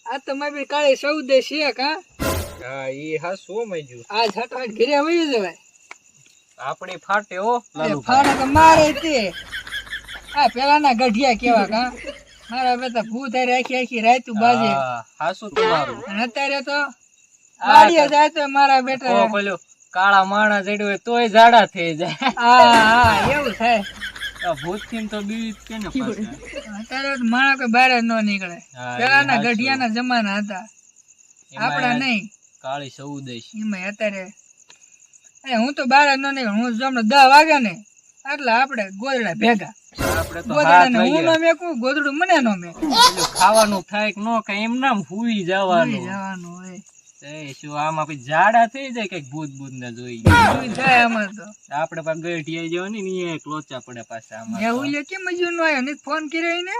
આ તો મારી કાળી સૌદે છે કા હા ઈ હા સો મજુ આ છટવાટ ઘરે વયું જવાય આપણી ફાટે હો લાલુ ફાડા તો મારે તે આ પેલાના ગઢિયા કેવા કા મારા બેટા ભૂત હારે આખી રાતું બાજે હાસુ તમારું અને અત્યારે તો ગાડીએ જાય તો મારા બેટા ઓ પેલો કાળા માણા જડ્યો હોય તોય ઝાડા થઈ જાય હા એવું થાય ભૂત થી તો બીવી કે ને પાછા અત્યારે તો માણા કોઈ બહાર જ ન નીકળે પેલાના ગઢિયાના જમાના હતા આપડા નહીં કાળી સૌદેશ એમાં અત્યારે હું તો બહાર જ ન નીકળ હું જમણે 10 વાગે ને એટલે આપડે ગોદડા ભેગા આપણે તો ગોદડા ને હું ન મેકું ગોદડું મને ન મેકું ખાવાનું થાય કે નો કઈ એમ નામ હુઈ જવાનું જવાનું હોય એ શું આમાં પછી ઝાડા થઈ જાય કઈક ભૂત ભૂત ને જોઈ થાય આમાં તો આપડે પાછા ગઠિયા જેવા ને એક લોચા પડે પાછા આમાં એવું લે કેમ હજુ ન આવ્યો ને ફોન કર્યો ને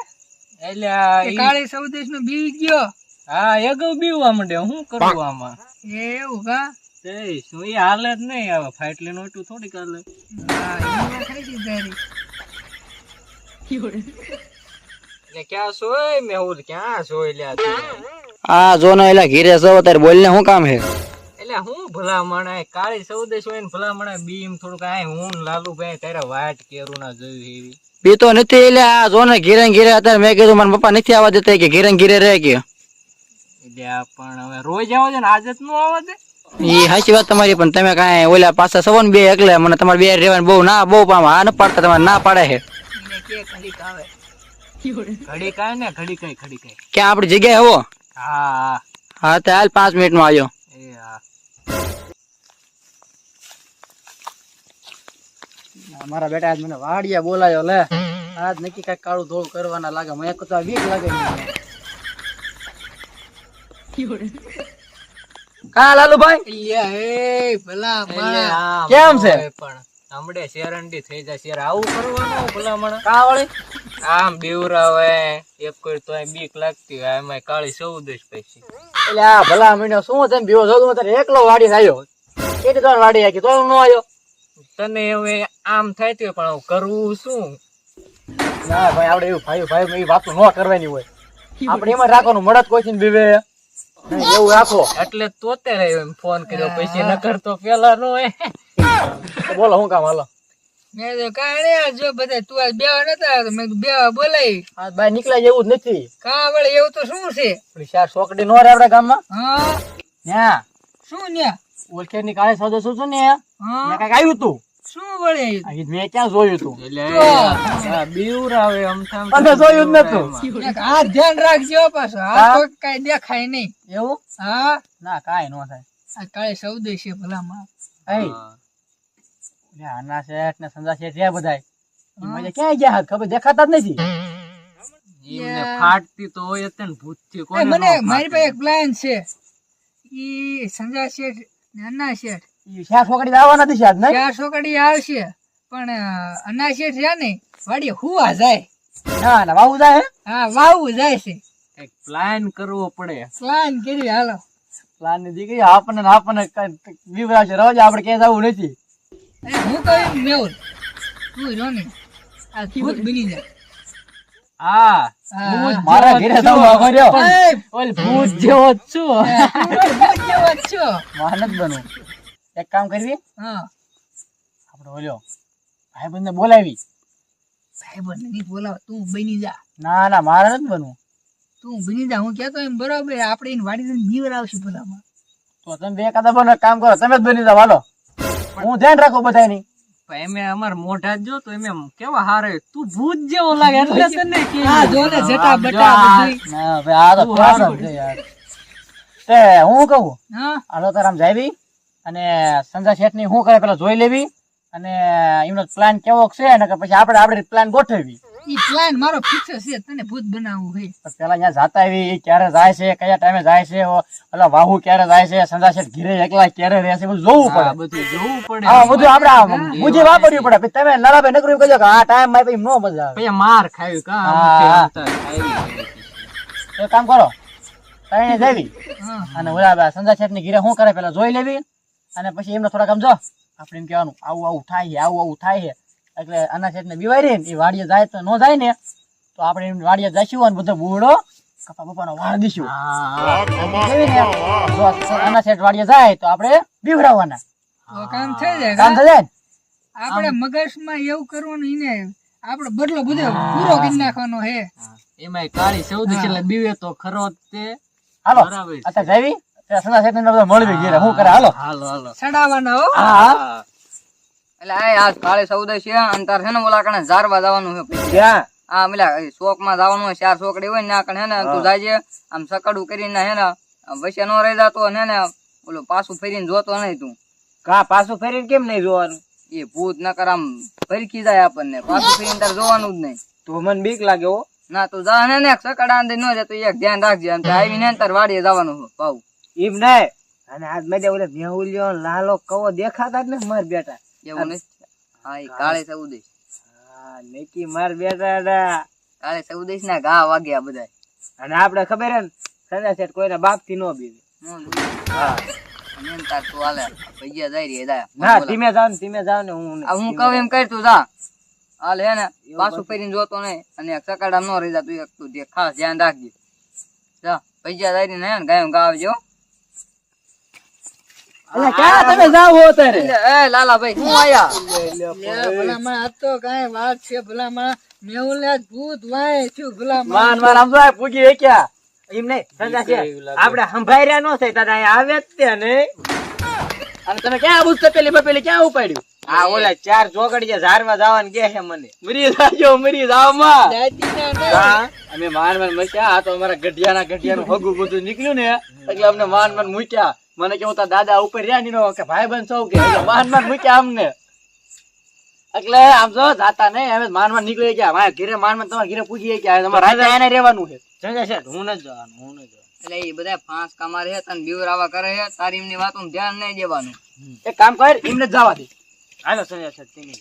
એટલે આ ઈ- કાળી સૌદેશ નો બી ગયો હા અગાઉ બીવવા માંડે હું કરું આમાં એવું કા તે શું એ હાલે જ નહીં આવે ફાટલી નો એટલું થોડીક હાલે હા એ વાત સાચી તારી. ને ક્યાં સોય મેહુલ ક્યાં સોય લ્યા તું? આ જો ને એલા ઘીરે સૌ તારે બોલને શું કામ હે એટલે હું ભલા મણાય કાળી સૌદેશ હોય ને ભલા મણાય બીમ થોડુંક આ હું ને લાલુભાઈ તારે વાટ કેરું ના જોયું એવી બી તો નથી એટલે આ જો ને ઘીરે ને ઘીરે અત્યારે મેં કીધું મારા પપ્પા નથી આવવા દેતા કે ઘીરે ને ઘીરે રહે કે એટલે આ પણ હવે રોજ આવો છો ને આજે જ નું આવવા દે ઈ સાચી વાત તમારી પણ તમે કાંઈ ઓલા પાછા સવો ને બે એકલે મને તમારે બે રહેવાનું બહુ ના બહુ પામ આ ન પાડતા તમારે ના પાડે છે એને કે ઘડીક આવે ઘડી કાય ને ઘડી કઈ ઘડી કઈ ક્યાં આપડી જગ્યાએ હવો હા હા તો હાલ 5 મિનિટમાં આવ્યો એ હા મારા બેટા આજ મને વાડિયા બોલાયો લે આજ નક્કી કઈ કાળું ધોળું કરવાના લાગે મને તો બીક લાગે કા લાલુભાઈ લ્યા એ ભલા એટલે માણા આમ કેમ છે? હોય પણ હમણે શેરંડી થઈ જાય શેર આવું કરવાનું ભલા મણા કા વળી આમ બીવરાવે એક કોઈ તોય બીક લાગતી હોય એમાં કાળી સૌદેશ પછી એટલે આ ભલા મહિનો શું છે બીવો જોતું તારે એકલો વાડી આવ્યો કેટલી ત્રણ વાડી આખી તો નો આવ્યો તને હવે આમ થાય તો પણ હવે કરવું શું ના ભાઈ આપણે એવું ભાઈ એ વાતો ન કરવાની હોય આપણે એમાં રાખવાનું મળત કોઈ થી બીવે નહીં, એવું રાખો એટલે તો ત્યારે ફોન કર્યો પછી ન કરતો પેલા નો હોય તો બોલો શું કામ હાલો મેં તો કાંઈ નહીં, આ જો બધા તું આજ બેવા નતા આવ્યો તો મેં કીધું બેવા બોલાવી આ બાય નીકળાય જેવું જ નથી કા વળે એવું તો શું છે પેલી ચાર ચોકડી નો રે આપડા ગામમાં હા ન્યા શું ન્યા ઓળખેર ની કાળે સૌદો શું છું ને હા કઈક આવ્યું તું શું વળે આ ઈ મેં ક્યાં જોયું તું એટલે બીવરાવે અમથામ તમે જોયું જ નતું એક હાથ ધ્યાન રાખજો પાછો આ તો કઈ દેખાય નહીં એવું હા ના કાંઈ નો થાય આ કાળે સૌદે છે ભલામાં એ આના શેઠ ને સંધા શેઠ રહ્યા બધાય મજા ક્યાં ગયા ખબર દેખાતા જ નથી એમને ફાટતી તો હોય જ તે ને ભૂતથી એ કોને મને ન ફાટે? મારી પાસે એક પ્લાન છે ઈ સંજા શેઠ ને અન્ના શેઠ ઈ ચાર ચોકડી આવવાના નથી આજ નહીં 4 છોકડી આવશે પણ અન્ના શેઠ છે ને વાડી હુવા જાય ના ના વાવું જાય હે? હા વાવું જાય છે કંઈક પ્લાન કરવો પડે પ્લાન કરી હાલો પ્લાન ની દીકરી આપણને વિવરાશે રોજ આપણે ક્યાંય જવું નથી એ હું કહ્યું મેહુલ તું જો ને આ ભૂત બની જાય હા હા. મારા ઘરે જવું આખો રહ્યો એ, ઓલ ભૂત જેવો જ છું ભૂત જેવો જ છો મહાનત બનવું એક કામ કરવી હા આપણે ઓલ્યો ભાઈબંધ ને બોલાવી ભાઈબંધ નહીં બોલાવ તું બની જા ના ના મારે નથી બનવું તું બની જા હું કહેતો એમ બરોબર આપણે એને વાડી જઈને બીવર આવશે ભલામાં તો તમે બે એકાદા બનો એક કામ કરો તમે જ બની જાવ હાલો હું ધ્યાન રાખો બધાની પણ એમે અમાર મોઢા જ જો તો એમે કેવા હારે તું ભૂત જેવો લાગે એટલે તને કે હા જો ને જટા બટા બધુંય. ના ભાઈ આ તો પ્રોબ્લેમ છે યાર તે હું કહું હા હાલો તાર આમ જાવી અને સંજા શેઠ ની શું કરે પેલા જોઈ લેવી અને એમનો પ્લાન કેવો છે ને કે પછી આપણે પ્લાન ગોઠવી ઈ પ્લાન મારો ફિક્સ છે તને ભૂત બનાવવું હોય પણ પેલા અહીંયા જાતા આવી ઈ ક્યારે જાય છે કયા ટાઈમે જાય છે ઓલા વાહુ ક્યારે જાય છે સંજા શેઠ ઘીરે એકલા ક્યારે રહે છે બધું જોવું હા, પડે બધું જોવું પડે હા બધું આપણે મુજે વાપરવું પડે પછી તમે નળાભાઈ નકરું કહો કે આ ટાઈમ માં પછી નો મજા આવે પછી માર ખાયું કા હા. અમથે અમથા ખાયું. એક કામ કરો તઈને જાવી હા અને ઓલા સંજા શેઠ ની ઘીરે શું કરે પેલા જોઈ લેવી અને પછી એમને થોડાક આમ જો આપણે એમ કહેવાનું આવું આવું થાય છે એટલે અના શેઠ ને બીવારી ને એ વાડીએ જાય તો ન જાય ને તો આપણે એમ વાડીએ જઈશું અને બધો બુડો કપા બપાનો વાળ દઈશું. કેવી ને? જો આના સેટ વાડીએ જાય તો આપણે બીવડાવવાના. તો કામ થઈ જાય કામ થઈ જાય ને? આપણે મગજમાં એવું કરવાનું એને આપણે બદલો બધો પૂરો કરી નાખવાનો હે. એમાંય કાળી સૌદેશ એટલે બીવે તો ખરો જ તે. હાલો બરાબર છે. અત્યારે જઈવી ત્યાં સના સેટ ને બધા મળવી ઘેરે શું કરે હાલો. હાલો હાલો. સડાવાના હો. હા એટલે આજ કાળે સૌદે છે અંતર છે ને ઓલા કણે ઝારવા જવાનું છે પછી. ક્યાં? આ પેલા શોક માં જવાનું હોય 4 છોકરી હોય ને આ કણે હે ને તું જાજે આમ સકડું કરીને હે ને વૈસે નો રહી જાતો અને હે ને ઓલું પાછું ફેરીને જોતો નહીં તું. કા પાછું ફેરીને કેમ નહીં જોવાનું? એ ભૂત નકર આમ ભરકી જાય આપણને, પાછું ફેરીને તાર જોવાનું જ નહીં. તો મને બીક લાગે હો. ના તું જા ને સકડા અંદર ન જતો એક ધ્યાન રાખજે આમ આવીને તાર વાડીએ જવાનું છે ભાવ. એમ નહીં. અને આજ મેં ઓલે મેહુલિયો લાલો કવો દેખાતા જ ને માર બેટા. એવું નથી. હા એ કાળે સૌદેશ. હા નકી માર બેટા. કાળે સૌદેશ ના ઘા વાગ્યા બધા. અને આપણે ખબર હે ને સંજય શેઠ કોઈના બાપ થી નો બીવે. હા એમ તાર તું હાલે ભૈયા જાય રે દા. ના ધીમે જાવ ને હું હું કહું એમ કર તું જા હાલ હે ને પાછું ફેરીને જોતો નહીં અને એક સકડા ન રહી જા તું એક તું ખાસ ધ્યાન રાખજે. જા ભૈયા જાય ને હે ને ગાયો ગાવજો. એટલે ક્યાં તમે જાવ હો અત્યારે? એ લાલા ભાઈ હું આયા. ભલામણ આ તો કાંઈ વાત છે ભલામણ મેહુલ ને આજ ભૂત વાય થયું ભલામણ. માન આમ તો પૂગી ક્યાં એમ નહીં સંજય શેઠ આપણે સંભાળ્યા નો થાય તારે અહીંયા આવે જ તે નહીં. અને તમે ક્યાં પૂછતો પેલી ક્યાં ઉપાડ્યું? આ ઓલા 4 જોગડીયા ઝારમાં જવાનું કે છે મને. મરી જાવ માં. દાદીના ને હા અમે માન મસ્યા. આ તો અમારા ગઢિયાનું હગું બધું નીકળ્યું ને એટલે અમને માન મૂક્યા. મને કેવું તા દાદા ઉપર રહ્યા નીનો કે ભાઈ બંધ સૌ કે માન મૂક્યા અમને. એટલે આમ જો જાતા નહીં અમે માન નીકળી ગયા. મારા ઘરે માન તમારા ઘરે પૂજી ગયા. તમારે રાતે એને રહેવાનું છે. સંજય શેઠ હું ન જવાનું. એટલે એ બધા પાંચ કમાર હે તને બીવરાવા કરે હે તારી એમની વાતોમાં ધ્યાન નહીં દેવાનું. એક કામ કર એમને જ જવા દે. હાલો સંજય શેઠ તમે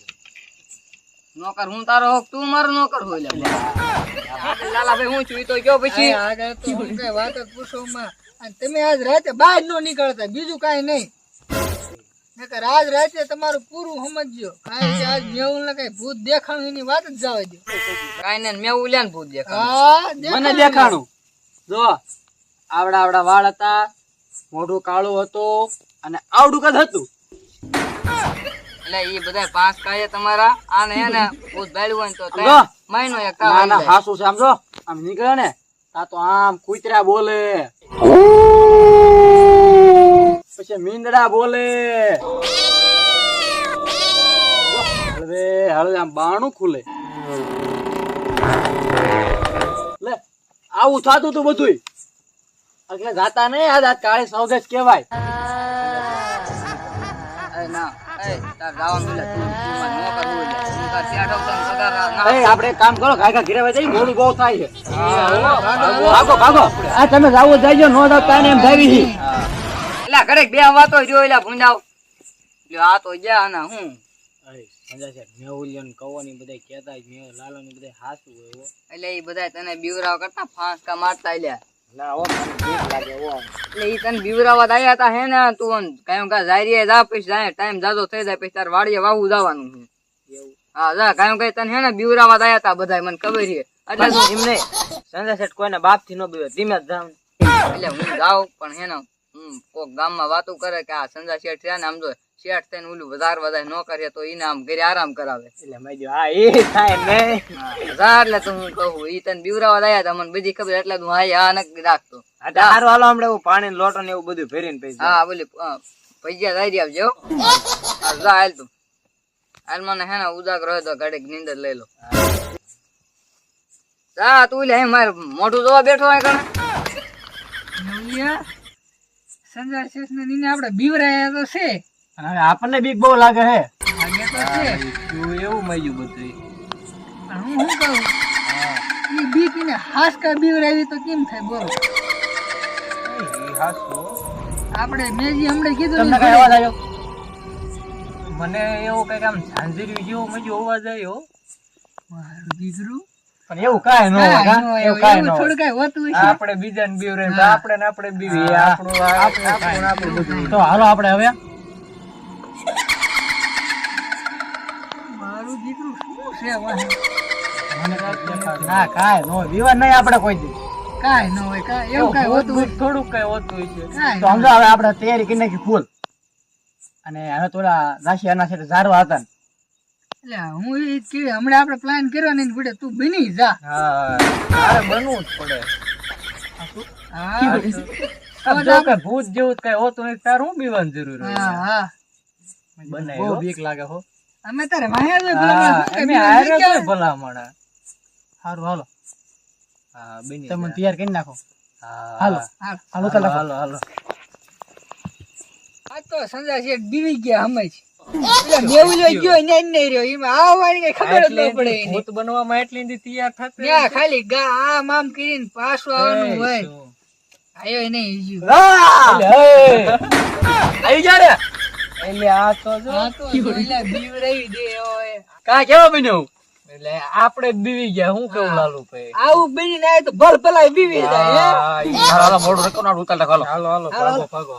નોકર હું તારો હોક તું મારો નોકર હોય. લાલા ભાઈ હું છું ઈ તો કયો પછી. આગળ તો હું કાંઈ વાત જ પૂછો માં. અને તમે આજ રાતે બહાર નો નીકળતા બીજું કાંઈ નહીં. નકર આજ રાતે તમારું પૂરું સમજજો. કારણ કે આજ મેહુલ ને કઈ ભૂત દેખાણું એની વાત જ જવા દો. કાઈ ને મેં ઉલ્યા ને ભૂત દેખા. હા મને દેખાણું. જો આવડા વાળ હતા, મોઢું કાળું હતું અને આવડું કદ હતું. એટલે એ બધા પાંચ કાય તમારા આને હે ને ભૂત ભાડ્યું હોય ને તો સમજો? મહિનો એક ના ના હાસુ છે આમ જો આમ નીકળે ને તા તો આમ કૂતરા બોલે, પછી મીંદડા બોલે, હળવે હળવે આમ બાણું ખુલે. લે આવું થતું તું બધું. એટલે જાતા નહીં આ કાળી સૌદેશ કેવાય. ના એ તાર જવાનું એટલે તું મારો નોકર હોય લે. હું તાર ત્યાં આવતો ને પગાર ના એ આપણે એક કામ કરો ઘાઘા ઘરે વઈ મોડું બહુ થાય છે. ભાગો આ તમે જાવો જાયજો નો જાવ તાને એમ જાવી છી. એટલે ઘરે બે વાતો રહ્યો એટલે ભૂંજાવ લ્યો આ તો જા ના હું સંજય સાહેબ મેહુલિયન કવોની બધાય કહેતા મે લાલોની બધાય હાસુ હોય હો. એટલે એ બધા તને બીવરાવ કરતા ફાંસકા મારતા આલ્યા. ના હો મને બીક લાગે હો. એટલે ઈ તને બીવરાવા આયા તા હે ને તું કાયમ કા જારીએ જા પછી જાય ટાઈમ જાજો થઈ જાય પછી તાર વાડીએ વાવું જવાનું છે. એવું હા જા કાયમ કઈ તને હે ને બીવરાવા આયા તા બધાય મને ખબર છે. એટલે તું એમ નહીં સંજય સાહેબ કોઈને બાપ થી નો બીવે ધીમે જ જાવ. એટલે હું જાઉં પણ હે ને કોક ગામમાં વાતો કરે કે આ સંજા શેઠ છે ને આમ જો શેઠ થઈને ઓલું વધારે ન કરે તો એને આમ ઘરે આરામ કરાવે. એટલે મેં જો હા એ થાય નહીં. જા એટલે તો હું કહું ઈ તને બીવરાવા આયા તા મને બધી ખબર એટલે તું હા નક્કી રાખતો. આ તો હારું હાલો હમણાં એવું પાણી લોટો ને એવું બધું ભરીને પૈસા. હા બોલી પૈસા જારી આવજો. જા હાલ તું હાલ મને હે ને ઉજાગરો હોય તો ઘડીક નીંદર લઈ લો. જા તું લે મારે મોઢું જોવા બેઠો હોય કણે મેહુલિયા સંજય શેઠ ને નીને આપણે બીવરાયા તો છે. અને હવે આપણને બીક બહુ લાગે હે. લાગે તો છે એવું મયું બધું. પણ હું શું કહું ઈ બીક ને હાસકા બીવરાવી તો કેમ થાય બોલો. આપણે મેજી હમણાં કીધું તમને ને કઈ અવાજ આવ્યો? મને એવું કઈક આમ ઝાંઝરી જેવું મયું અવાજ આવ્યો. મારું દીકરું પણ એવું કાંઈ ન હોય કાંઈ કાં? ન હોય, એવું કાંઈ ન એવું હોય. થોડું કાંઈ હોતું હશે. આપણે બીજાને બીવરે તો આપણે ને આપણે બીવીએ. આપણું બધું. તો હાલો આપણે હવે મારું દીકરું શું છે વાહે? ના કાંઈ નો વિવાદ નહીં આપણે કોઈ દી. કાંઈ ન હોય કાંઈ એવું કાંઈ હોતું હોય થોડુંક કઈ હોતું હોય છે. કાંઈ તો સમજો હવે આપણે તૈયારી કરી નાખી ફૂલ અને હવે થોડા રાશિ અના છે ઝાડવા હતા ને. એટલે હું એ જ કીધું હમણાં આપણે પ્લાન કર્યો ને એટલે તું બની જા હા તારે બનવું જ પડે. હા આમ જો કઈ ભૂત જેવું જ કઈ હોતું નહીં તારે હું બીવાની જરૂર હોય? હા હા બનાય બહુ હો. બીક લાગે હો. અમે તારે વાહે જ હા, એમે હારે કોઈ ભલામણ. સારું હાલો હા બની તમે જાય. તૈયાર કરી નાખો. હા, હાલો. હાલો હાલો ચાલો. હાલો હાલો. આ તો સંજા શેઠ બીવી ગયા અમે જ એટલે મેવું જો ગયો ને નહીં રહ્યો એમાં આવવાની કઈ ખબર જ ન પડે એની. ભૂત બનવામાં એટલી દી તૈયાર થશે. ત્યાં ખાલી ગા આમ આમ કરીને પાછું આવવાનું હોય શું? આયો નહીં હજુ. આવી જા રે. એટલે આ તો જો હા તો એટલે બીવડાવી દે હોય. કા કેવો બન્યો? એટલે આપણે જ બીવી ગયા હું કેવું લાલુ ભાઈ. આવું બની ના તો ભલ ભલાઈ બીવી જાય હે. હા, ઈ હાલો હાલો મોઢું રકો ના ઉતાર હાલો. હાલો હાલો ભાગો ભાગો.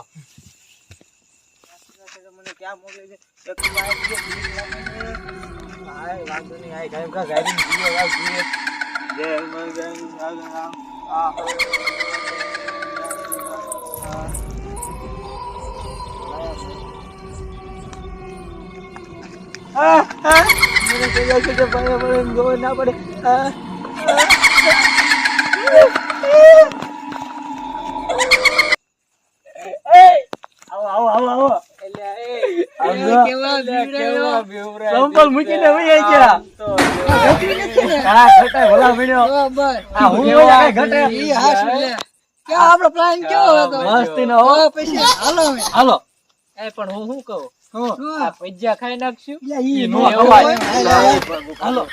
કેવા બીવડાવ્યો. સંપલ મૂકીને વહી ગયા. ઘટી નથી ને. હા ઘટાય ભલા બન્યો. બરાબર. આ હું કઈ ઘટે. ઈ હાસુ લે. કેવો આપણો પ્લાન કેવો હતો? મસ્તીનો હો. તો પછી હાલો હવે. હાલો. એ પણ હું શું કહું શું? આ પૈજા ખાઈ નાખશું. લે ઈ નો નો ખવાય. ખવાય. હાલો.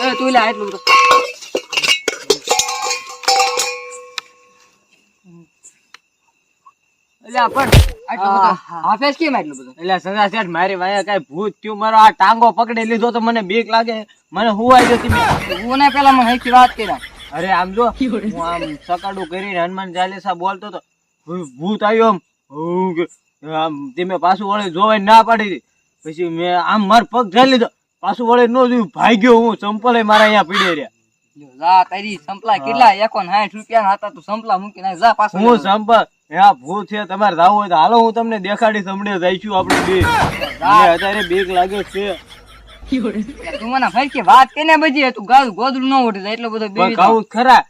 એ તું લે આટલું બધું. અલ્યા પણ આટલું બધું હાફેજ કેમ આટલું બધું? એટલે સદા શેઠ મારી વાયા કઈ ભૂત થયું મારો આ ટાંગો પકડી લીધો તો મને બીક લાગે મને હુવાઈ જતી મેં. હું ને પેલા મને હરખી વાત કર્યા. અરે આમ જો હું આમ સકાડું કરીને હનુમાન ચાલીસા બોલતો તો ભૂત આવ્યો આમ હું કે આમ ધીમે પાછું વળી જોવાય ના પાડી હતી. પછી મેં આમ માર પગ ઝાલી લીધો પાછું વળી ન જોયું ભાગ્યો હું ચંપલે મારા અહીંયા પીડે રહ્યા. જા તારી સંપલા કેટલા 61 રૂપિયા હતા તું સંપલા મૂકી નાખ જા પાછો. હું ચંપલ હા ભૂત છે તમારે જાવું હોય તો હાલો હું તમને દેખાડી સમડે જઈશું આપણે બે. મને અત્યારે બીક લાગે છે તું મને હરખી વાત કરીને બજી તું ગાળું ગોદડું ન ઉઠી જાય એટલો બધો પણ બીવી કહું ખરા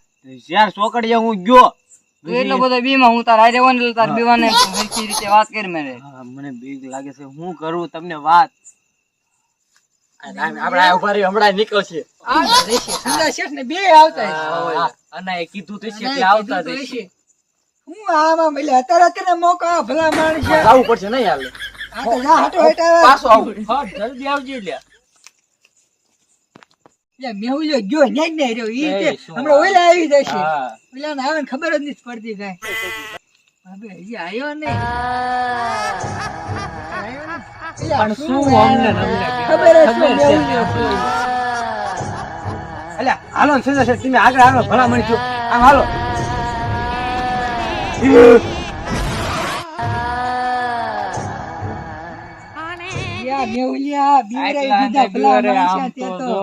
જ્યાં ચોકડીયા હું ગયો તું એટલો બધો બીમાં હું તાર હારે વન તાર બીવાને હરખી રીતે વાત કરી મેરે. હા, મને બીક લાગે છે હું કરું તમને વાત આપણે ઉભા રહી હમણાં નીકળશે. આ રહેશે. સંજા શેઠ ને બે આવતા હશે. અને એ કીધું તો છે નહીં, એટલે આવતા કીધું તો જઈશું. હશે. હું આમાં એટલે અત્યારે મોકા ભલા માણસ છે. જવું પડશે નહીં હાલ આ તો જા હટો હટ આવે. પાછો આવું. હા, જલ્દી આવજો લ્યા. લે મેહુલ્યો ગયો ન્યા જ નહીં રહ્યો. ઈ તે એ શું હમણાં ઓલા આવી જશે. હા. ઓલા ને આવે ને ખબર જ નથી પડતી કાંઈ. હવે હજી આવ્યો નહીં. આવ્યો નહીં. એલા, પણ શું યાર? અમને નમને ખબર જ ખબર છે છે મેહુલ્યો શું. એટલે હાલો ને સંજય શેઠ, તમે આગળ હાલો ભલા મળી છો આમ હાલો. યા મેહુલિયા બીવરાવી આટલા દીધા ભલા બીવરે આમ માણસા તે તો તો. જો.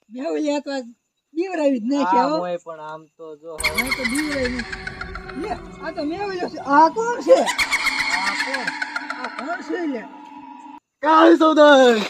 મેહુલિયા તો આજ બીવરાવી જ નાખે આમ હો. હોય પણ આમ તો જો આ તો બીવરાવી નાખે. લે, આ તો મેહુલિયો છે. આ કોણ છે? આ કોણ છે લે? કાળી સૌદાઈ.